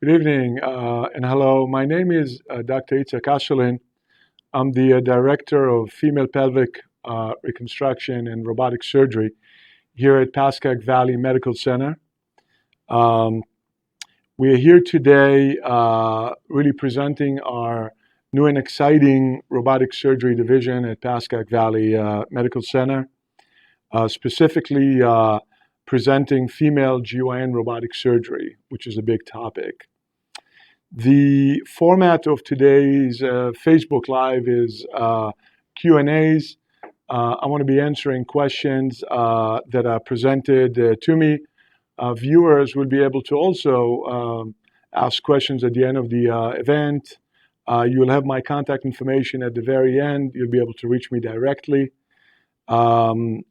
Good evening and hello. My name is Dr. Yitzhack Asulin. I'm the director of female pelvic reconstruction and robotic surgery here at Pascagoula Valley Medical Center. We are here today really presenting our new and exciting robotic surgery division at Pascagoula Valley Medical Center, specifically presenting female GYN robotic surgery, which is a big topic. The format of today's Facebook Live is Q&As. I want to be answering questions that are presented to me. Viewers will be able to also ask questions at the end of the event. You'll have my contact information at the very end. You'll be able to reach me directly. And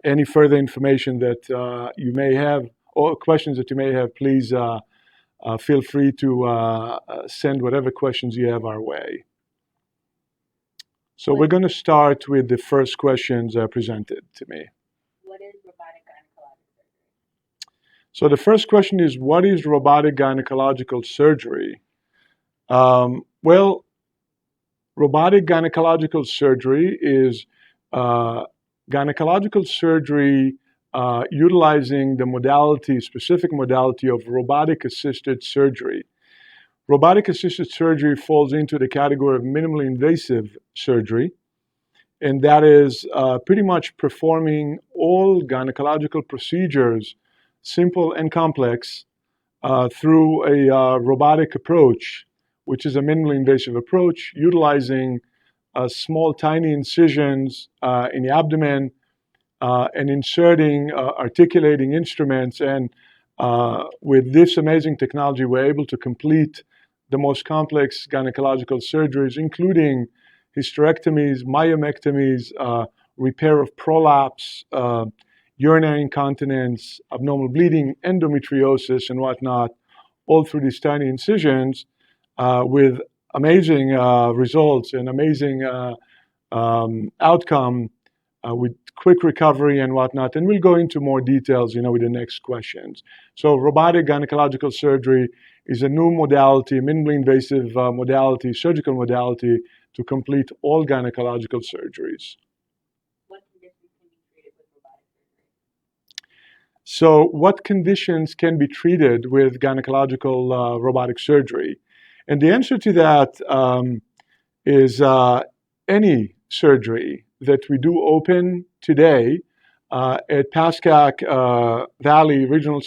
any further information that you may have or questions that you may have, please feel free to send whatever questions you have our way. So we're going to start with the first questions presented to me. What is robotic gynecological surgery? So the first question is, what is robotic gynecological surgery? Well, robotic gynecological surgery is gynecological surgery utilizing the specific modality of robotic-assisted surgery. Robotic-assisted surgery falls into the category of minimally invasive surgery, and that is pretty much performing all gynecological procedures, simple and complex, through a robotic approach, which is a minimally invasive approach, utilizing small, tiny incisions in the abdomen, and inserting articulating instruments. And with this amazing technology, we're able to complete the most complex gynecological surgeries, including hysterectomies, myomectomies, repair of prolapse, urinary incontinence, abnormal bleeding, endometriosis, and whatnot, all through these tiny incisions with amazing results and amazing outcome with quick recovery and whatnot. And we'll go into more details, with the next questions. So robotic gynecological surgery is a new modality, minimally invasive modality, surgical modality to complete all gynecological surgeries. What conditions can be treated with robotic surgery? So what conditions can be treated with gynecological robotic surgery? And the answer to that is any surgery that we do open today at Pascagoula Valley Regional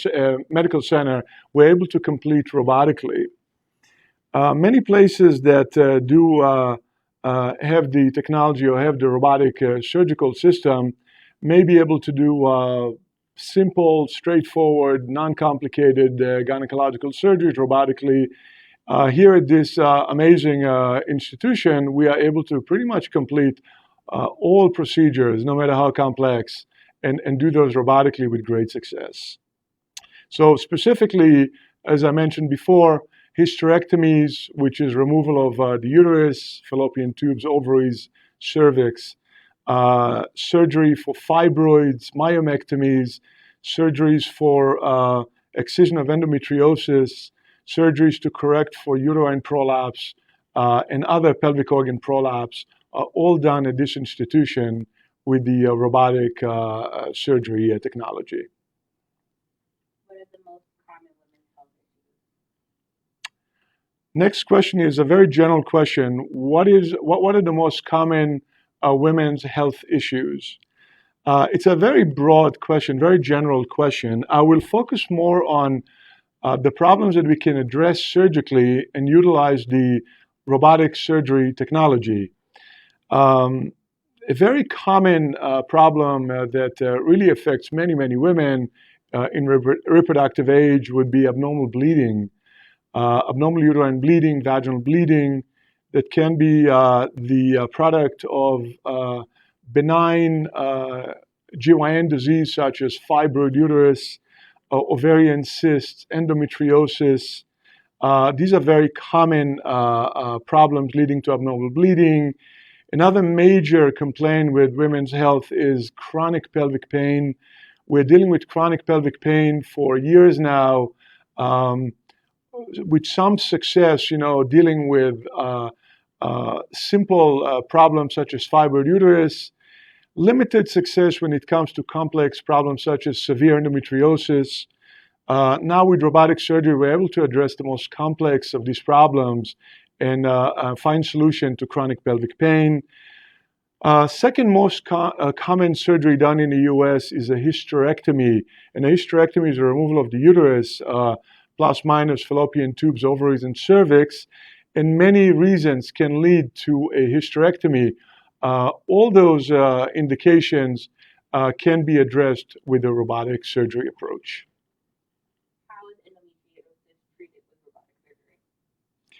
Medical Center, we're able to complete robotically. Many places that do have the technology or have the robotic surgical system may be able to do simple, straightforward, non-complicated gynecological surgeries robotically. Here at this amazing institution, we are able to pretty much complete all procedures, no matter how complex, and do those robotically with great success. So specifically, as I mentioned before, hysterectomies, which is removal of the uterus, fallopian tubes, ovaries, cervix, surgery for fibroids, myomectomies, surgeries for excision of endometriosis, surgeries to correct for uterine prolapse, and other pelvic organ prolapse, are all done at this institution with the robotic surgery technology. What are the most common women's health issues? Next question is a very general question. What are the most common women's health issues? It's a very broad question, very general question. I will focus more on the problems that we can address surgically and utilize the robotic surgery technology. A very common problem that really affects many, many women in reproductive age would be abnormal bleeding, abnormal uterine bleeding, vaginal bleeding that can be the product of benign GYN disease such as fibroid uterus, ovarian cysts, endometriosis. These are very common problems leading to abnormal bleeding. Another major complaint with women's health is chronic pelvic pain. We're dealing with chronic pelvic pain for years now. with some success, dealing with simple problems such as fibroid uterus, limited success when it comes to complex problems such as severe endometriosis. Now with robotic surgery, we're able to address the most complex of these problems and find solution to chronic pelvic pain. Second most common surgery done in the U.S. is a hysterectomy. And a hysterectomy is a removal of the uterus, plus minus fallopian tubes, ovaries, and cervix. And many reasons can lead to a hysterectomy. All those indications can be addressed with a robotic surgery approach. How is endometriosis treated with robotic surgery?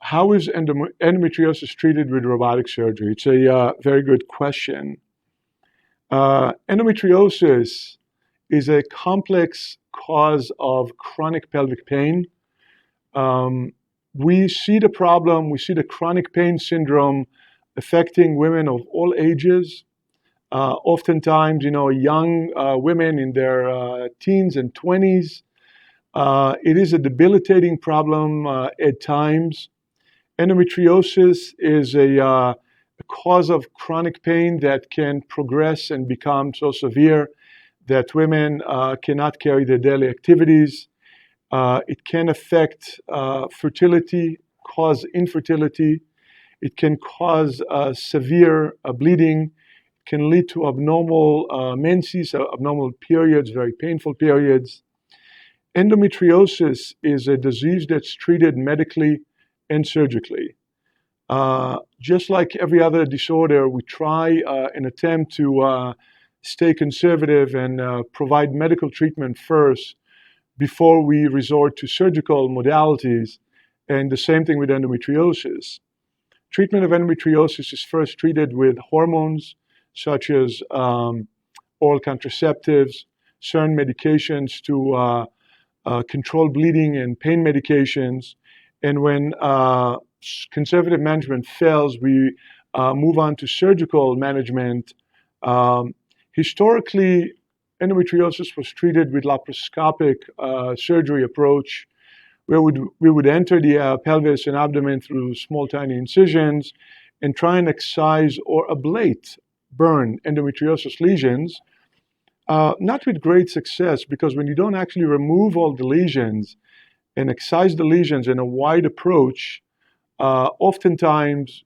How is endometriosis treated with robotic surgery? It's a very good question. Endometriosis is a complex cause of chronic pelvic pain. We see the problem, we see the chronic pain syndrome affecting women of all ages. Oftentimes, young women in their teens and 20s. It is a debilitating problem at times. Endometriosis is a cause of chronic pain that can progress and become so severe that women cannot carry their daily activities. It can affect fertility, cause infertility. It can cause severe bleeding. It can lead to abnormal menses, abnormal periods, very painful periods. Endometriosis is a disease that's treated medically and surgically. Just like every other disorder, we try and attempt to stay conservative and provide medical treatment first before we resort to surgical modalities, and the same thing with endometriosis. Treatment of endometriosis is first treated with hormones such as oral contraceptives, certain medications to control bleeding, and pain medications. And when conservative management fails, we move on to surgical management. Historically, endometriosis was treated with laparoscopic surgery approach, where we would enter the pelvis and abdomen through small, tiny incisions and try and excise or ablate, burn endometriosis lesions. Not with great success, because when you don't actually remove all the lesions and excise the lesions in a wide approach, oftentimes,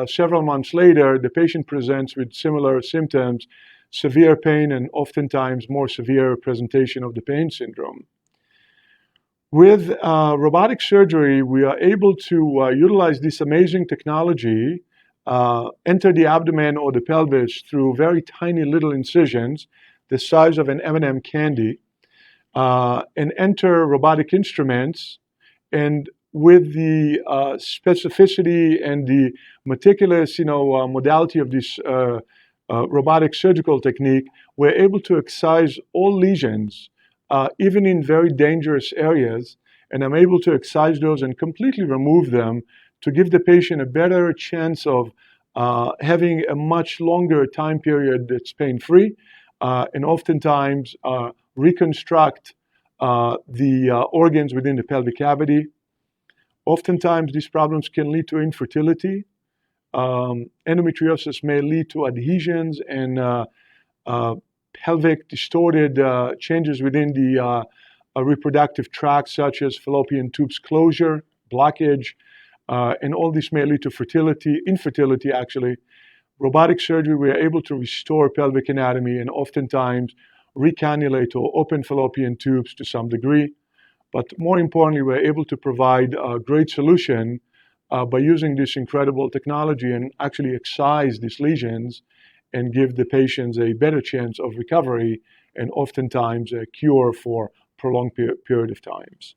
several months later, the patient presents with similar symptoms, severe pain, and oftentimes more severe presentation of the pain syndrome. With robotic surgery, we are able to utilize this amazing technology, enter the abdomen or the pelvis through very tiny little incisions, the size of an M&M candy, and enter robotic instruments. And with the specificity and the meticulous, modality of this robotic surgical technique, we're able to excise all lesions, even in very dangerous areas, and I'm able to excise those and completely remove them to give the patient a better chance of having a much longer time period that's pain-free, and oftentimes reconstruct the organs within the pelvic cavity. Oftentimes, these problems can lead to infertility. Endometriosis may lead to adhesions and pelvic distorted changes within the reproductive tract, such as fallopian tubes closure, blockage, and all this may lead to infertility actually. Robotic surgery, we are able to restore pelvic anatomy and oftentimes recannulate or open fallopian tubes to some degree. But more importantly, we're able to provide a great solution by using this incredible technology and actually excise these lesions and give the patients a better chance of recovery and oftentimes a cure for prolonged period of times.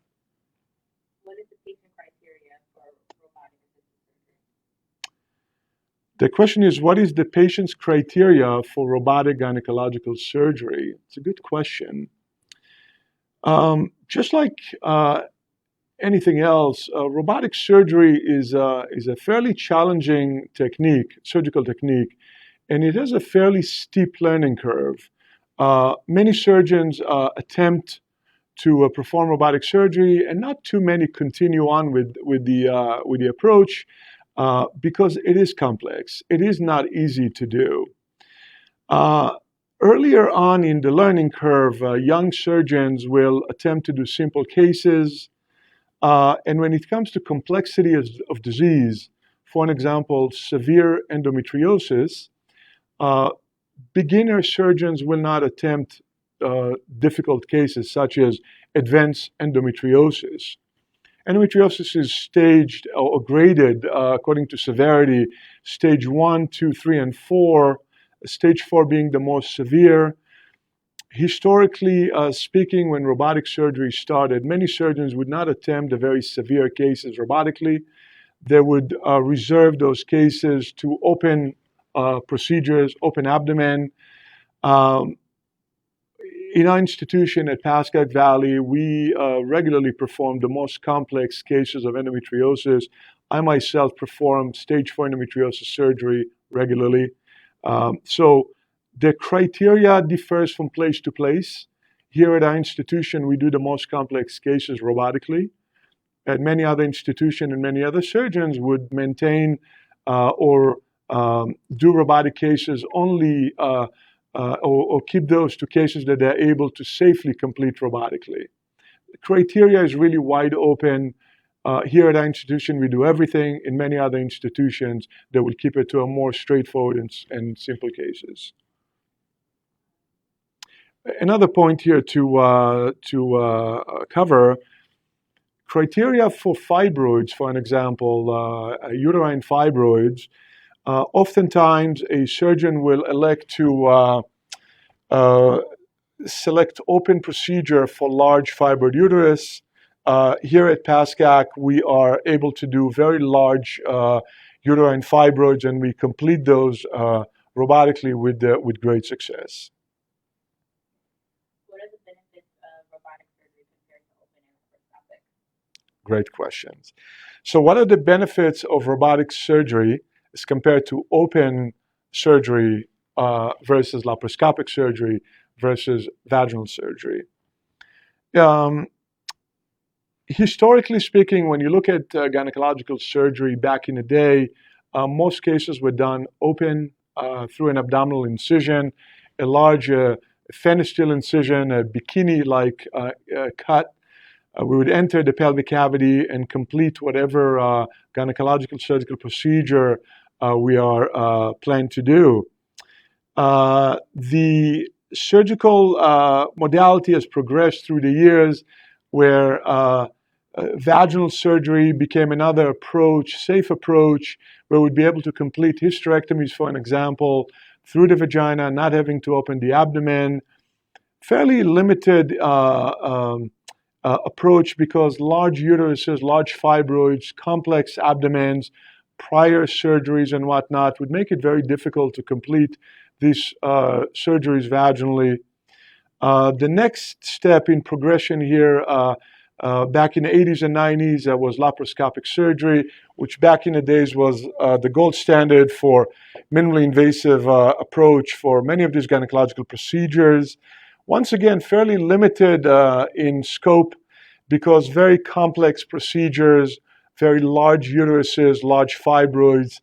What is the patient criteria for robotic assisted surgery? The question is, what is the patient's criteria for robotic gynecological surgery? It's a good question. Just like anything else, robotic surgery is a fairly challenging technique, surgical technique, and it has a fairly steep learning curve. Many surgeons attempt to perform robotic surgery, and not too many continue on with the approach because it is complex. It is not easy to do. Earlier on in the learning curve, young surgeons will attempt to do simple cases, and when it comes to complexity of disease, for an example, severe endometriosis, beginner surgeons will not attempt difficult cases such as advanced endometriosis. Endometriosis is staged or graded according to severity, stage 1, 2, 3, and 4, stage 4 being the most severe. Historically speaking, when robotic surgery started, many surgeons would not attempt the very severe cases robotically. They would reserve those cases to open procedures, open abdomen. In our institution at Pascagoula Valley, we regularly perform the most complex cases of endometriosis. I myself perform stage 4 endometriosis surgery regularly. So the criteria differs from place to place. Here at our institution, we do the most complex cases robotically. At many other institutions and many other surgeons would maintain or do robotic cases only or keep those to cases that they're able to safely complete robotically. The criteria is really wide open. Here at our institution, we do everything. In many other institutions, they will keep it to a more straightforward and simple cases. Another point here to cover, criteria for fibroids, for an example, uterine fibroids. Oftentimes, a surgeon will elect to select open procedure for large fibroid uterus. Here at Pascagoula, we are able to do very large uterine fibroids, and we complete those robotically with great success. What are the benefits of robotic surgery compared to open and laparoscopic? Great questions. So what are the benefits of robotic surgery as compared to open surgery versus laparoscopic surgery versus vaginal surgery? Historically speaking, when you look at gynecological surgery back in the day, most cases were done open through an abdominal incision, a large F.A.C.S incision, a bikini-like cut. We would enter the pelvic cavity and complete whatever gynecological surgical procedure we are planning to do. The surgical modality has progressed through the years where vaginal surgery became another approach, safe approach, where we'd be able to complete hysterectomies, for an example, through the vagina, not having to open the abdomen. Fairly limited approach because large uteruses, large fibroids, complex abdomens, prior surgeries and whatnot would make it very difficult to complete these surgeries vaginally. The next step in progression here back in the 80s and 90s was laparoscopic surgery, which back in the days was the gold standard for minimally invasive approach for many of these gynecological procedures. Once again, fairly limited in scope because very complex procedures, very large uteruses, large fibroids,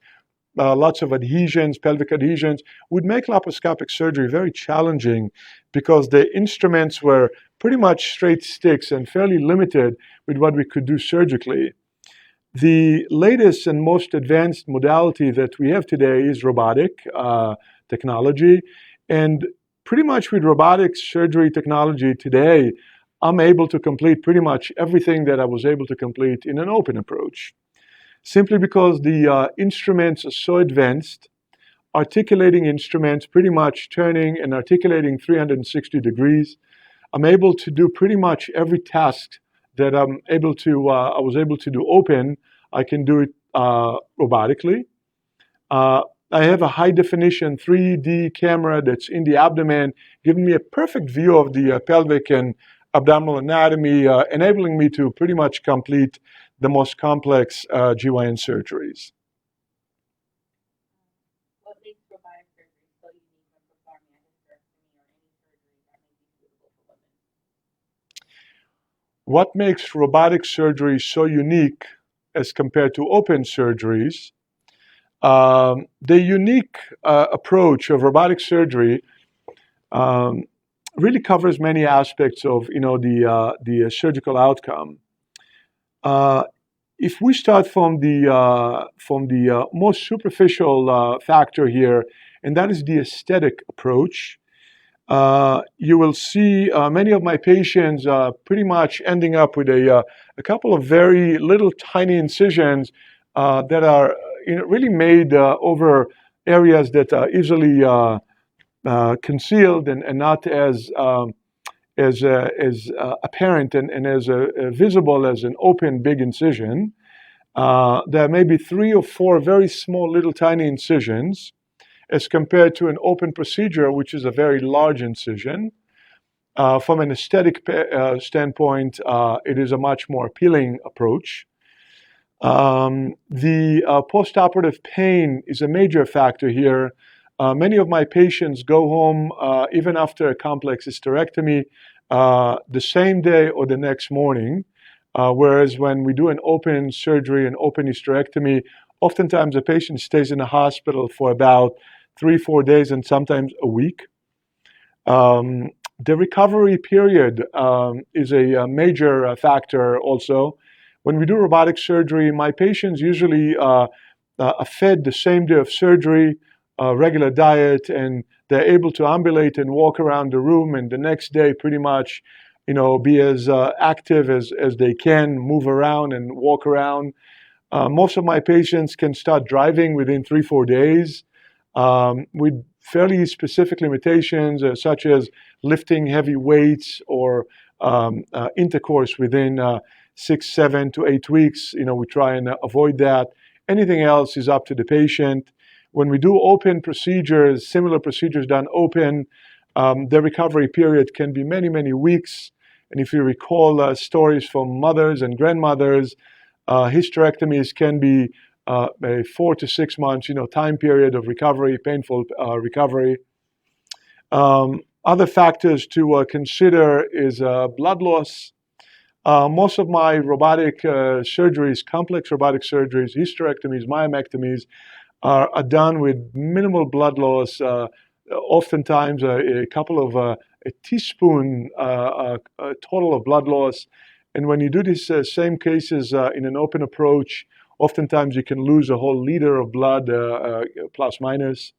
lots of adhesions, pelvic adhesions, would make laparoscopic surgery very challenging because the instruments were pretty much straight sticks and fairly limited with what we could do surgically. The latest and most advanced modality that we have today is robotic technology. And pretty much with robotic surgery technology today, I'm able to complete pretty much everything that I was able to complete in an open approach. Simply because the instruments are so advanced, articulating instruments, pretty much turning and articulating 360 degrees. I'm able to do pretty much every task that I was able to do open. I can do it robotically. I have a high definition 3D camera that's in the abdomen, giving me a perfect view of the pelvic and abdominal anatomy, enabling me to pretty much complete the most complex GYN surgeries. What makes robotic surgery so unique when performing a hysterectomy or any surgery that may be suitable for women? what makes robotic surgery so unique as compared to open surgeries. The unique approach of robotic surgery um, really covers many aspects of the surgical outcome. Uh, if we start from the most superficial factor here, and that is the aesthetic approach, you will see many of my patients pretty much ending up with a couple of very little tiny incisions that are really made over areas that are easily concealed and not as apparent and as visible as an open big incision. There may be 3 or 4 very small little tiny incisions as compared to an open procedure, which is a very large incision. From an aesthetic standpoint, it is a much more appealing approach. The postoperative pain is a major factor here. Many of my patients go home even after a complex hysterectomy the same day or the next morning, whereas when we do an open surgery, an open hysterectomy, oftentimes a patient stays in the hospital for about 3-4 days and sometimes a week. The recovery period is a major factor also. When we do robotic surgery, my patients usually are fed the same day of surgery, regular diet, and they're able to ambulate and walk around the room, and the next day pretty much be as active as they can, move around and walk around. Most of my patients can start driving within 3-4 days with fairly specific limitations such as lifting heavy weights or intercourse within 6, 7 to 8 weeks. We try and avoid that. Anything else is up to the patient. When we do open procedures, similar procedures done open, the recovery period can be many, many weeks. And if you recall stories from mothers and grandmothers, hysterectomies can be a 4 to 6 months, time period of recovery, painful recovery. Other factors to consider is blood loss. Most of my robotic surgeries, complex robotic surgeries, hysterectomies, myomectomies, are done with minimal blood loss. Oftentimes, a couple of a teaspoon total of blood loss. And when you do these same cases in an open approach, oftentimes you can lose a whole liter of blood, plus minus.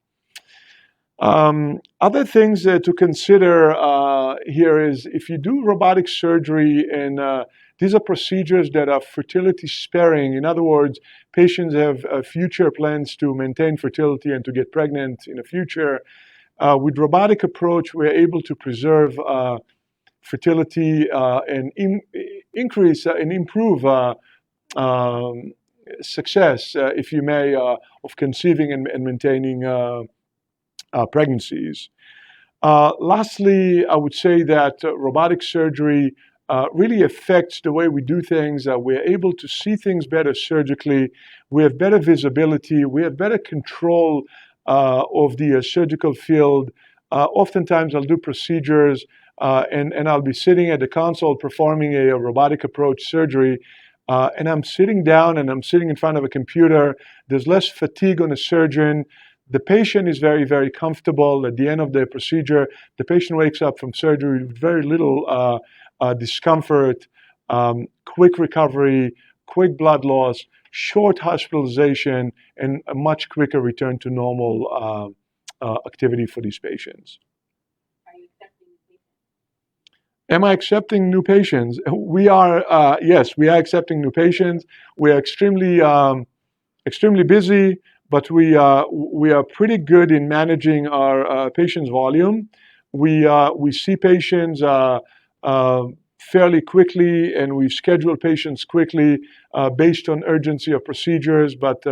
Other things to consider here is if you do robotic surgery, and these are procedures that are fertility sparing. In other words, patients have future plans to maintain fertility and to get pregnant in the future. With robotic approach, we're able to preserve fertility and increase and improve success, if you may, of conceiving and maintaining pregnancies. Lastly, I would say that robotic surgery really affects the way we do things. We're able to see things better surgically. We have better visibility. We have better control of the surgical field. Oftentimes, I'll do procedures and I'll be sitting at the console performing a robotic approach surgery. And I'm sitting down and I'm sitting in front of a computer. There's less fatigue on the surgeon. The patient is very, very comfortable. At the end of the procedure, the patient wakes up from surgery with very little discomfort, quick recovery, quick blood loss, short hospitalization, and a much quicker return to normal activity for these patients. Are you accepting new patients? Am I accepting new patients? We are, yes, we are accepting new patients. We are extremely busy, but we are pretty good in managing our patients' volume. We see patients fairly quickly, and we schedule patients quickly based on urgency of procedures, but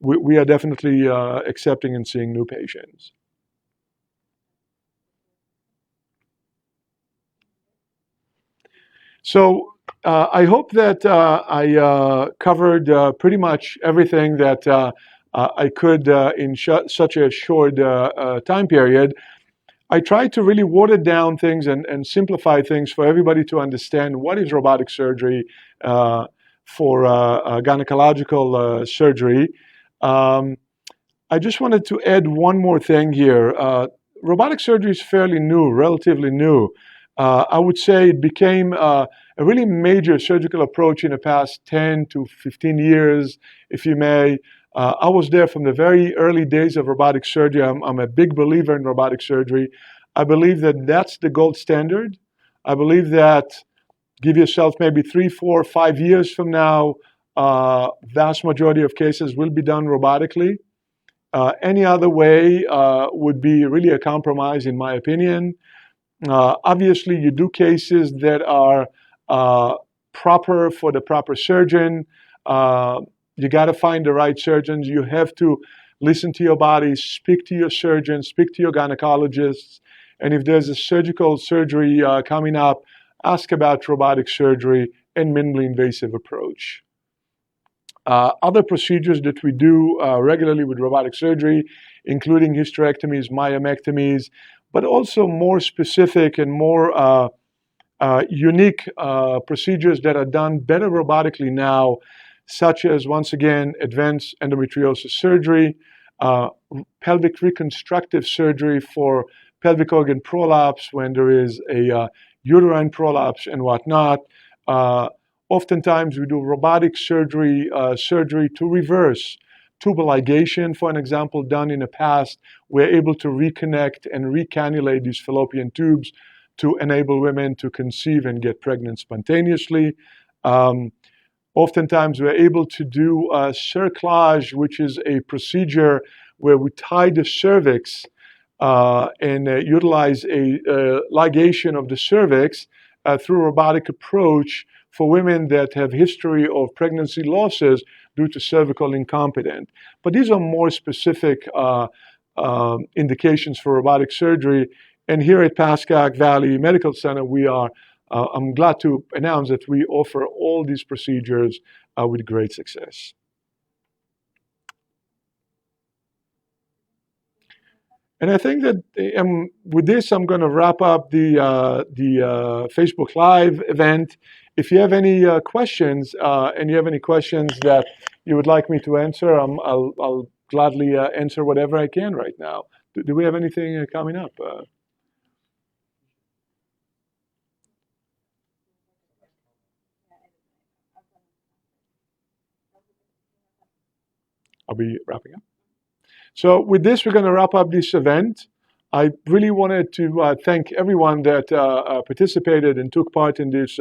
we are definitely accepting and seeing new patients. So I hope that I covered pretty much everything that I could in such a short time period. I try to really water down things and simplify things for everybody to understand what is robotic surgery for gynecological surgery. Um, I just wanted to add one more thing here. Robotic surgery is fairly new, relatively new. I would say it became a really major surgical approach in the past 10 to 15 years, if you may. I was there from the very early days of robotic surgery. I'm a big believer in robotic surgery. I believe that that's the gold standard. I believe that give yourself maybe 3, 4, 5 years from now, vast majority of cases will be done robotically. Any other way would be really a compromise, in my opinion. Obviously, you do cases that are proper for the proper surgeon. You got to find the right surgeons. You have to listen to your body, speak to your surgeon, speak to your gynecologists. And if there's a surgical surgery coming up, ask about robotic surgery and minimally invasive approach. Other procedures that we do regularly with robotic surgery, including hysterectomies, myomectomies, but also more specific and more unique procedures that are done better robotically now, such as, once again, advanced endometriosis surgery, pelvic reconstructive surgery for pelvic organ prolapse when there is a uterine prolapse and whatnot. Oftentimes, we do robotic surgery to reverse tubal ligation, for an example, done in the past. We're able to reconnect and recannulate these fallopian tubes to enable women to conceive and get pregnant spontaneously. Oftentimes, we're able to do cerclage, which is a procedure where we tie the cervix and utilize a ligation of the cervix through a robotic approach for women that have history of pregnancy losses due to cervical incompetence. But these are more specific indications for robotic surgery. And here at Pascagoula Valley Medical Center, I'm glad to announce that we offer all these procedures with great success. And I think that with this, I'm going to wrap up the Facebook Live event. If you have any questions, and you have any questions that you would like me to answer, I'll gladly answer whatever I can right now. Do we have anything coming up? I'll be wrapping up. So with this, we're going to wrap up this event. I really wanted to thank everyone that participated and took part in this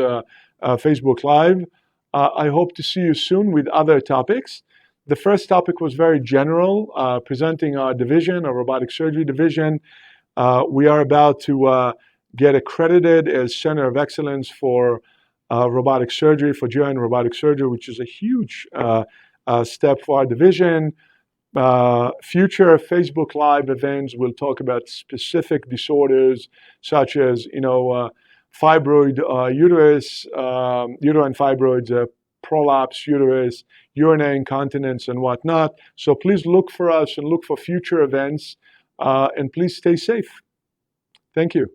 Facebook Live. I hope to see you soon with other topics. The first topic was very general, presenting our division, our robotic surgery division. We are about to get accredited as Center of Excellence for robotic surgery, for GI and robotic surgery, which is a huge step for our division. Future Facebook Live events will talk about specific disorders such as, fibroid uterus, uterine fibroids, prolapse uterus, urinary incontinence, and whatnot. So please look for us and look for future events, and please stay safe. Thank you.